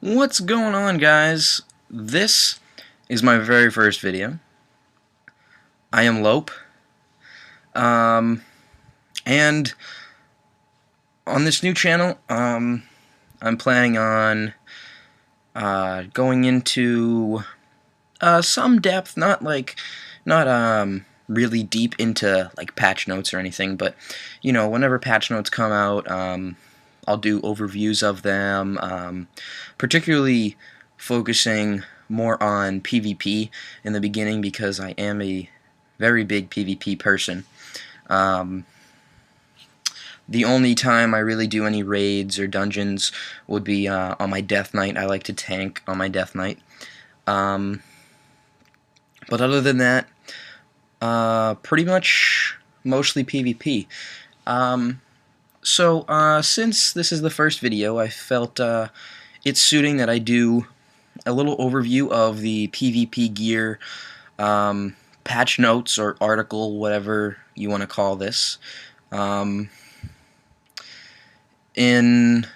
What's going on, guys? This is my very first video. I am Lope, and on this new channel, I'm planning on going into some depth, not really deep into like patch notes or anything, but whenever patch notes come out, I'll do overviews of them, particularly focusing more on PvP in the beginning because I am a very big PvP person. The only time I really do any raids or dungeons would be on my death knight. I like to tank on my death knight. But other than that, pretty much mostly PvP. Since this is the first video, I felt it's suiting that I do a little overview of the PvP gear patch notes or article, whatever you want to call this, in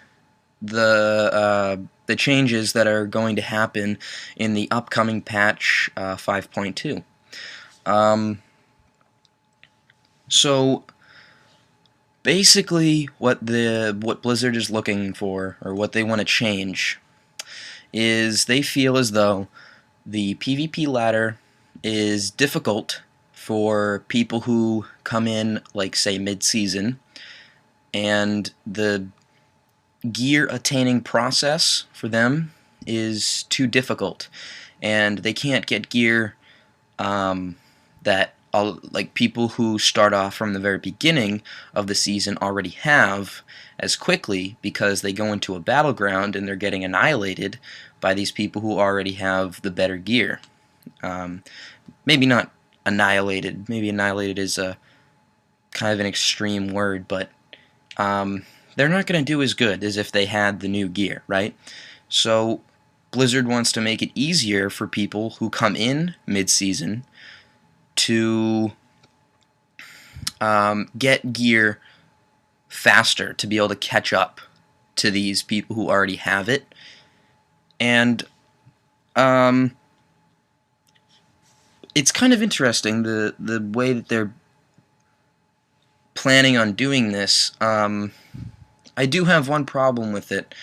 the changes that are going to happen in the upcoming patch 5.2. So basically, what Blizzard is looking for, or what they want to change, is they feel as though the PvP ladder is difficult for people who come in, like, say, mid-season, and the gear attaining process for them is too difficult, and they can't get gear that like people who start off from the very beginning of the season already have as quickly, because they go into a battleground and they're getting annihilated by these people who already have the better gear. Maybe not annihilated. Maybe annihilated is a kind of an extreme word, but they're not going to do as good as if they had the new gear, right? So Blizzard wants to make it easier for people who come in mid-season to get gear faster, to be able to catch up to these people who already have it. And it's kind of interesting, the way that they're planning on doing this. I do have one problem with it,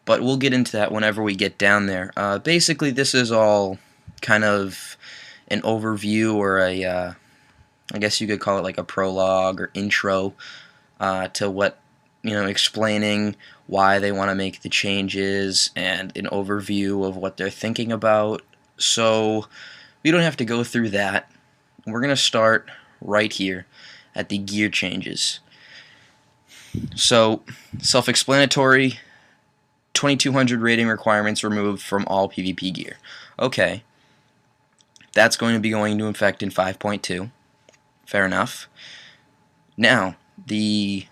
but we'll get into that whenever we get down there. Basically, this is all kind of an overview, or I guess you could call it like a prologue or intro to what, explaining why they want to make the changes and an overview of what they're thinking about. So we don't have to go through that. We're going to start right here at the gear changes. So, self-explanatory, 2200 rating requirements removed from all PvP gear. Okay. That's going to be going into effect in 5.2. Fair enough. Now, the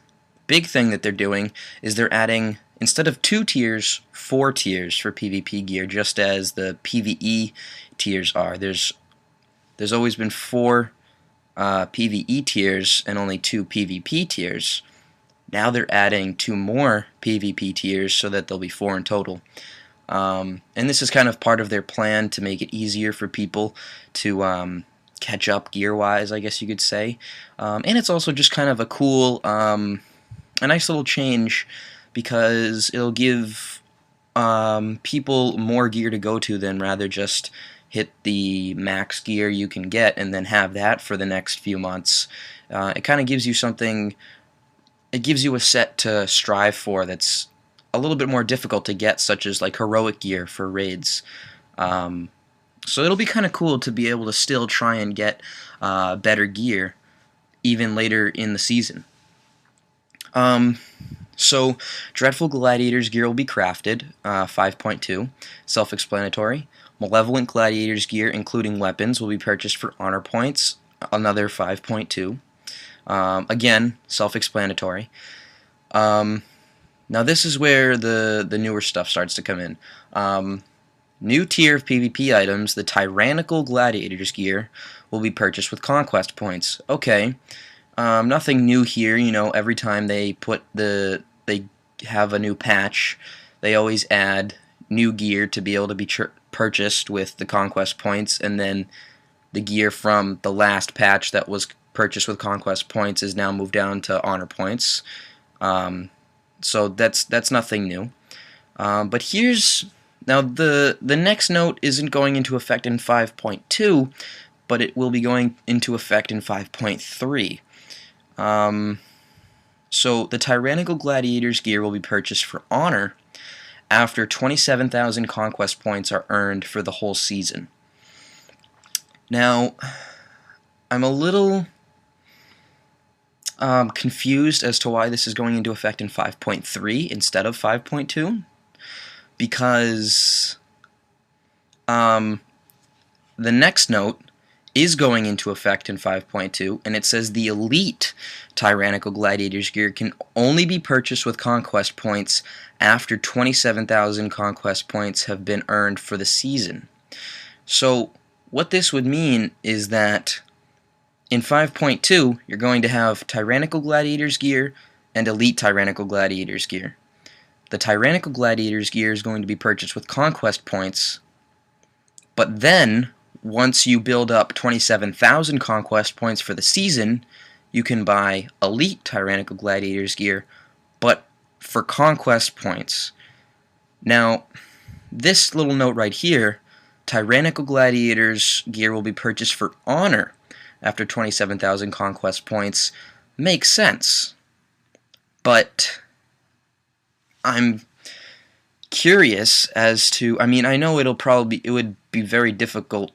big thing that they're doing is they're adding, instead of 2 tiers, 4 tiers for PvP gear, just as the PvE tiers are. There's always been 4 PvE tiers and only 2 PvP tiers. Now they're adding 2 more PvP tiers, so that there'll be 4 in total. And this is kind of part of their plan to make it easier for people to catch up gear-wise, I guess you could say. And it's also just kind of a cool, a nice little change, because it'll give people more gear to go to than rather just hit the max gear you can get and then have that for the next few months. It kind of gives you something, it gives you a set to strive for that's a little bit more difficult to get, such as like heroic gear for raids. So it'll be kind of cool to be able to still try and get better gear even later in the season. So Dreadful Gladiator's gear will be crafted, 5.2, self-explanatory. Malevolent Gladiator's gear, including weapons, will be purchased for honor points, another 5.2. Again, self-explanatory. Now this is where the newer stuff starts to come in. New tier of PvP items, the Tyrannical Gladiator's gear, will be purchased with conquest points. Okay, nothing new here. Every time they have a new patch, they always add new gear to be able to be purchased with the conquest points, and then the gear from the last patch that was purchased with conquest points is now moved down to honor points. So that's nothing new. But here's now the next note isn't going into effect in 5.2, but it will be going into effect in 5.3. So the Tyrannical Gladiator's gear will be purchased for honor after 27,000 conquest points are earned for the whole season. Now, I'm a little confused as to why this is going into effect in 5.3 instead of 5.2, because the next note is going into effect in 5.2, and it says the elite Tyrannical Gladiator's gear can only be purchased with conquest points after 27,000 conquest points have been earned for the season. So what this would mean is that in 5.2, you're going to have Tyrannical Gladiator's gear and elite Tyrannical Gladiator's gear. The Tyrannical Gladiator's gear is going to be purchased with conquest points, but then once you build up 27,000 conquest points for the season, you can buy elite Tyrannical Gladiator's gear, but for conquest points. Now, this little note right here, Tyrannical Gladiator's gear will be purchased for honor after 27,000 conquest points, makes sense. But I'm curious as to, I mean, I know it would be very difficult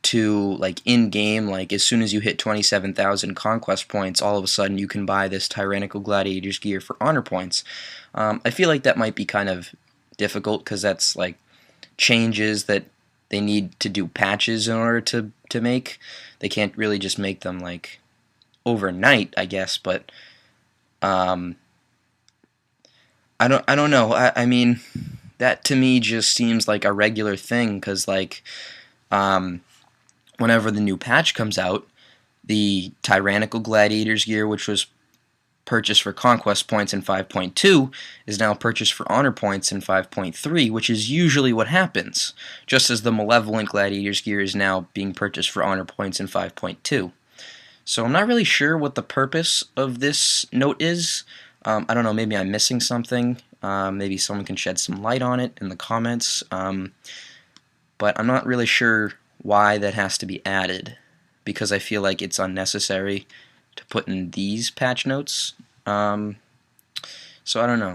to, like, in-game, like, as soon as you hit 27,000 conquest points, all of a sudden you can buy this Tyrannical Gladiator's gear for honor points. I feel like that might be kind of difficult, because that's, like, changes that they need to do patches in order to make. They can't really just make them, like, overnight, I guess, but, I don't know. I mean, that to me just seems like a regular thing, because, like, whenever the new patch comes out, the Tyrannical Gladiator's gear, which was purchased for conquest points in 5.2, is now purchased for honor points in 5.3, which is usually what happens, just as the Malevolent Gladiator's gear is now being purchased for honor points in 5.2. So I'm not really sure what the purpose of this note is. I don't know, maybe I'm missing something. Maybe someone can shed some light on it in the comments. But I'm not really sure why that has to be added, because I feel like it's unnecessary to put in these patch notes. So I don't know.